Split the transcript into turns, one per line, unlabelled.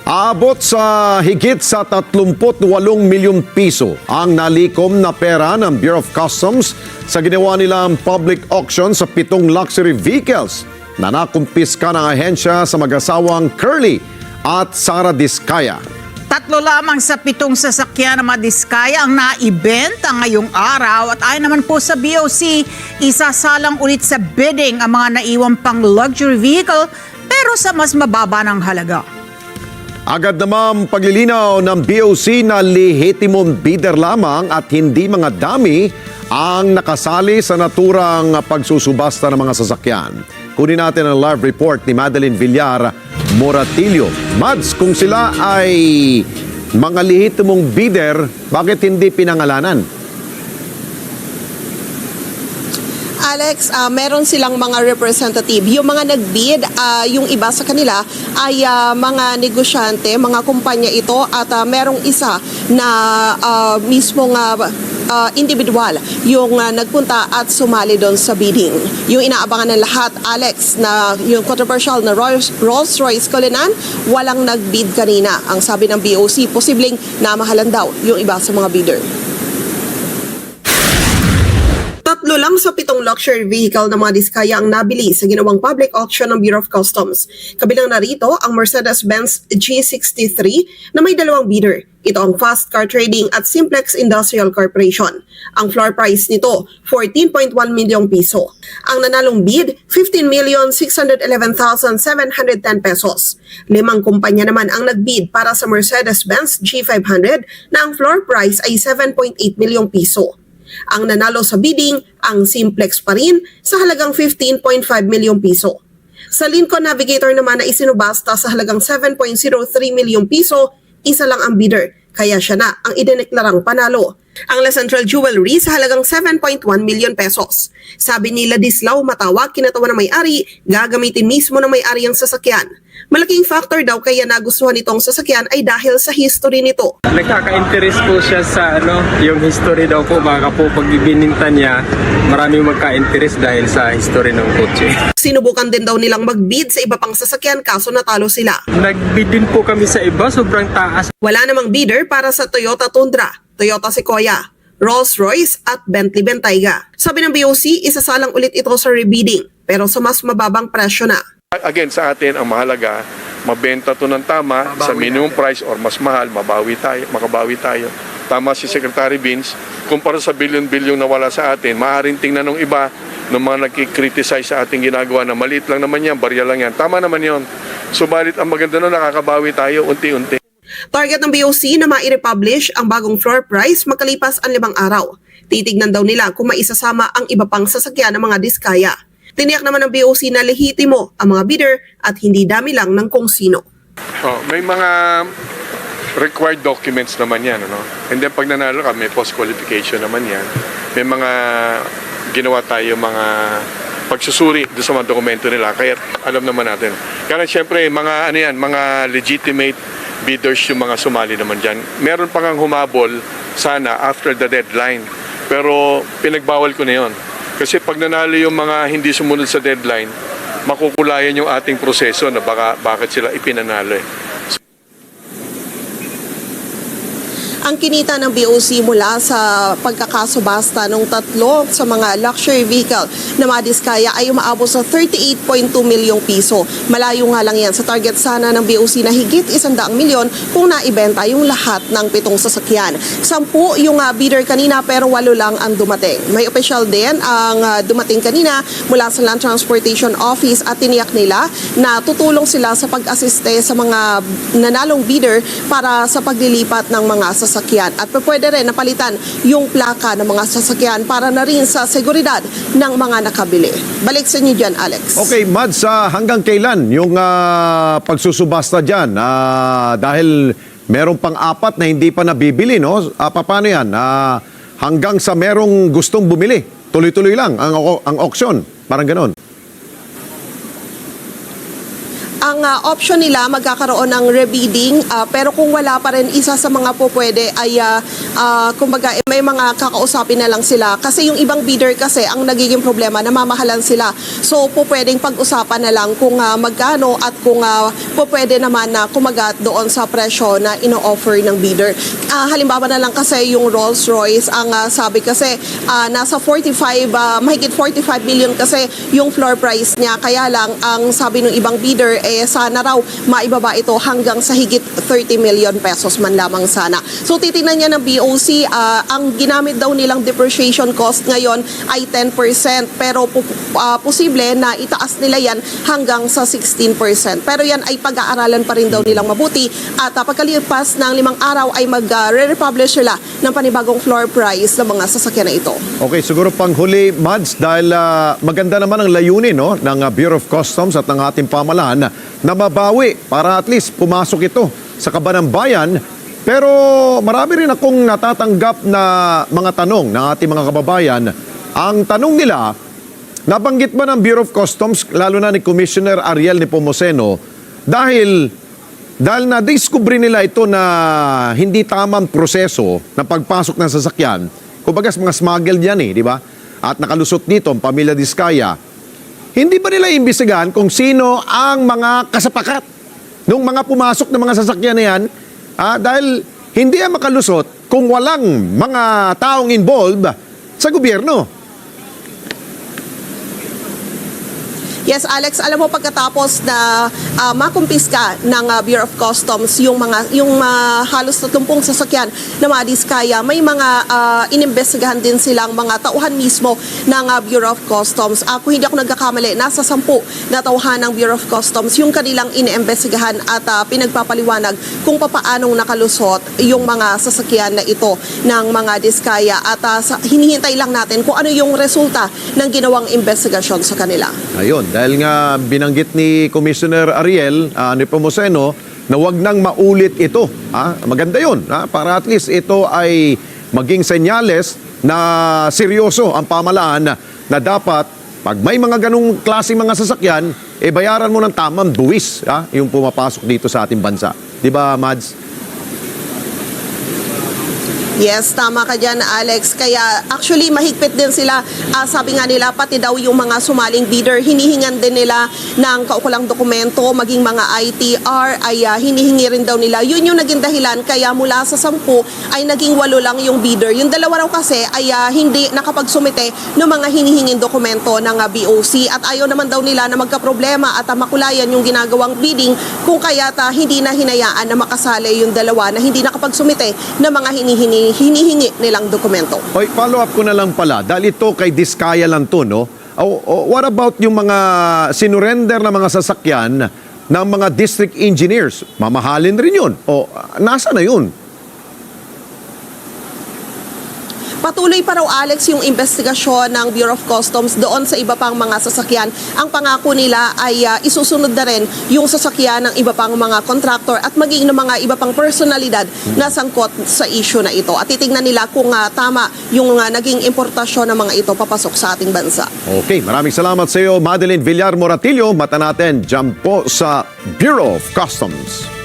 Aabot sa higit sa 38 milyong piso ang nalikom na pera ng Bureau of Customs sa ginawa nilang public auction sa 7 luxury vehicles na nakumpiska ng ahensya sa mag-asawang Curly at Sara Diskaya.
3 lamang sa 7 sasakyan ng Madiskaya ang naibenta ngayong araw at ayon naman po sa BOC, isasalang ulit sa bidding ang mga naiwang pang luxury vehicle pero sa mas mababa ng halaga.
Agad naman paglilinaw ng BOC na lehitimong bidder lamang at hindi mga dami ang nakasali sa naturang pagsusubasta ng mga sasakyan. Kunin natin ang live report ni Madeline Villar Moratillo. Mads, kung sila ay mga lehitimong bidder, bakit hindi pinangalanan?
Alex, meron silang mga representative. Yung mga nag-bid, yung iba sa kanila ay mga negosyante, mga kumpanya ito at merong isa na mismong individual yung nagpunta at sumali doon sa bidding. Yung inaabangan ng lahat, Alex, na yung controversial na Rolls-Royce Cullinan, walang nag-bid kanina. Ang sabi ng BOC, posibleng namahalan daw yung iba sa mga bidder. 3 lang sa 7 luxury vehicle na mga Diskaya ang nabili sa ginawang public auction ng Bureau of Customs. Kabilang narito ang Mercedes-Benz G63 na may 2 bidder. Ito ang Fast Car Trading at Simplex Industrial Corporation. Ang floor price nito, 14.1 milyong piso. Ang nanalong bid, 15,611,710 pesos. 5 kumpanya naman ang nagbid para sa Mercedes-Benz G500 na ang floor price ay 7.8 milyong piso. Ang nanalo sa bidding, ang Simplex pa rin sa halagang 15.5 milyong piso. Sa Lincoln Navigator naman na isinubasta sa halagang 7.03 milyong piso, isa lang ang bidder, kaya siya na ang idineklarang panalo. Ang La Central Jewelry sa halagang 7.1 million pesos. Sabi ni Ladislao Matawag, kinatawa ng may-ari, gagamitin mismo ng may-ari ang sasakyan. Malaking factor daw kaya nagustuhan nitong sasakyan ay dahil sa history nito.
Nagkaka-interest po siya sa yung history daw po, baka po pag ibininta niya, maraming magka-interest dahil sa history ng kotse.
Sinubukan din daw nilang mag-bid sa iba pang sasakyan kaso natalo sila.
Nag-bid din po kami sa iba, sobrang taas.
Wala namang bidder para sa Toyota Tundra, Toyota Sequoia, Rolls-Royce at Bentley Bentayga. Sabi ng BOC, isasalang ulit ito sa rebidding pero sa mas mababang presyo na.
Again, sa atin, ang mahalaga, mabenta to ng tama sa minimum price or mas mahal, makabawi tayo. Tama si Secretary Vince, kumpara sa bilyon-bilyon na wala sa atin, maaaring tingnan ng iba ng mga nagkikriticize sa ating ginagawa na maliit lang naman yan, barya lang yan. Tama naman yon. Subalit ang maganda nun, nakakabawi tayo unti-unti.
Target ng BOC na ma-republish ang bagong floor price makalipas ang 5 araw. Titignan daw nila kung maisasama ang iba pang sasakyan ng mga Diskaya. Tiniyak naman ng BOC na lehitimo ang mga bidder at hindi dami lang ng kung sino.
May mga required documents naman yan. And then pag nanalo ka, may post-qualification naman yan. May mga ginawa tayo mga pagsusuri doon sa mga dokumento nila. Kaya alam naman natin. Kaya siyempre, mga legitimate bidders yung mga sumali naman dyan. Meron pa ngang humabol sana after the deadline. Pero pinagbawal ko na yon. Kasi pag nanalo yung mga hindi sumunod sa deadline, makukulayan yung ating proseso na bakit sila ipinanalo.
Ang kinita ng BOC mula sa pagkakasubasta ng 3 sa mga luxury vehicle na mga Diskaya ay umaabot sa 38.2 milyong piso. Malayo nga lang yan sa target sana ng BOC na higit 100 milyon kung naibenta yung lahat ng 7 sasakyan. 10 yung bidder kanina pero 8 lang ang dumating. May official din ang dumating kanina mula sa Land Transportation Office at tiniyak nila na tutulong sila sa pag-asiste sa mga nanalong bidder para sa paglilipat ng mga sasakyan. At pwede rin napalitan yung plaka ng mga sasakyan para na rin sa seguridad ng mga nakabili. Balik sa inyo dyan, Alex.
Okay, Mads, hanggang kailan yung pagsusubasta dyan? Dahil meron pang 4 na hindi pa nabibili, no? Paano yan? Hanggang sa merong gustong bumili. Tuloy-tuloy lang ang auction. Parang ganon.
Ang option nila magkakaroon ng rebidding, pero kung wala pa rin, isa sa mga po pwede ay kumbaga may mga kakausapin na lang sila. Kasi yung ibang bidder kasi ang nagiging problema, namamahalan sila. So po pwedeng pag-usapan na lang kung magkano at kung po pwede naman na kumagat doon sa presyo na ino-offer ng bidder. Halimbawa na lang kasi yung Rolls-Royce, ang sabi kasi nasa mahigit 45 million kasi yung floor price niya. Kaya lang ang sabi ng ibang bidder sana raw maibaba ito hanggang sa higit 30 million pesos man lamang sana. So titingnan niya ng BOC, ang ginamit daw nilang depreciation cost ngayon ay 10%, pero posible na itaas nila yan hanggang sa 16%. Pero yan ay pag-aaralan pa rin daw nilang mabuti, at pagkalipas ng 5 araw ay mag-republish sila ng panibagong floor price ng mga sasakyan na ito.
Okay, siguro pang huli, Mads, dahil maganda naman ang layunin ng Bureau of Customs at ng ating pamahalaan na mabawi para at least pumasok ito sa kaban ng bayan. Pero marami rin akong natatanggap na mga tanong ng ating mga kababayan. Ang tanong nila, nabanggit ba ng Bureau of Customs, lalo na ni Commissioner Ariel Nepomuceno, dahil na-discover nila ito na hindi tamang proseso ng pagpasok ng sasakyan. Kumbaga mga smuggled yan di ba? At nakalusot dito ang pamilya Diskaya. Hindi ba nila imbestigahan kung sino ang mga kasapakat nung mga pumasok ng mga sasakyan na yan? Dahil hindi yan makalusot kung walang mga taong involved sa gobyerno.
Yes, Alex, alam mo pagkatapos na makumpiska ng Bureau of Customs yung halos 30 sasakyan na mga Diskaya, may mga inimbestigahan din silang mga tauhan mismo ng Bureau of Customs. Kung hindi ako nagkakamali, nasa 10 na tauhan ng Bureau of Customs yung kanilang iniimbestigahan at pinagpapaliwanag kung paanong nakalusot yung mga sasakyan na ito ng mga Diskaya, at hinihintay lang natin kung ano yung resulta ng ginawang investigasyon sa kanila.
Ayun, dahil nga binanggit ni Commissioner Ariel Nepomuceno na wag nang maulit ito. Maganda yun, para at least ito ay maging senyales na seryoso ang pamahalaan na dapat pag may mga ganung klaseng mga sasakyan, bayaran mo ng tamang buwis yung pumapasok dito sa ating bansa. Di ba, Mads?
Yes, tama ka dyan, Alex. Kaya actually mahigpit din sila. Sabi nga nila, pati daw yung mga sumaling bidder, hinihingan din nila ng kaukulang dokumento, maging mga ITR, ay hinihingi rin daw nila. Yun yung naging dahilan, kaya mula sa 10 ay naging 8 lang yung bidder. Yung 2 raw kasi ay hindi nakapagsumite ng mga hinihinging dokumento ng BOC, at ayaw naman daw nila na magkaproblema at makulayan yung ginagawang bidding, kung kaya hindi na hinayaan na makasali yung 2 na hindi nakapagsumite ng mga hinihingi nilang dokumento.
Oy, follow up ko na lang pala. Dahil ito kay Diskaya lang to, no? What about yung mga sinurrender na mga sasakyan ng mga district engineers? Mamahalin rin yun. Nasa na yun?
Patuloy pa raw, Alex, yung investigasyon ng Bureau of Customs doon sa iba pang mga sasakyan. Ang pangako nila ay isusunod na rin yung sasakyan ng iba pang mga contractor at maging ng mga iba pang personalidad na sangkot sa issue na ito. At titingnan nila kung tama yung naging importasyon ng mga ito papasok sa ating bansa.
Okay, maraming salamat sa iyo, Madeline Villar Moratillo. Mata natin, dyan po sa Bureau of Customs.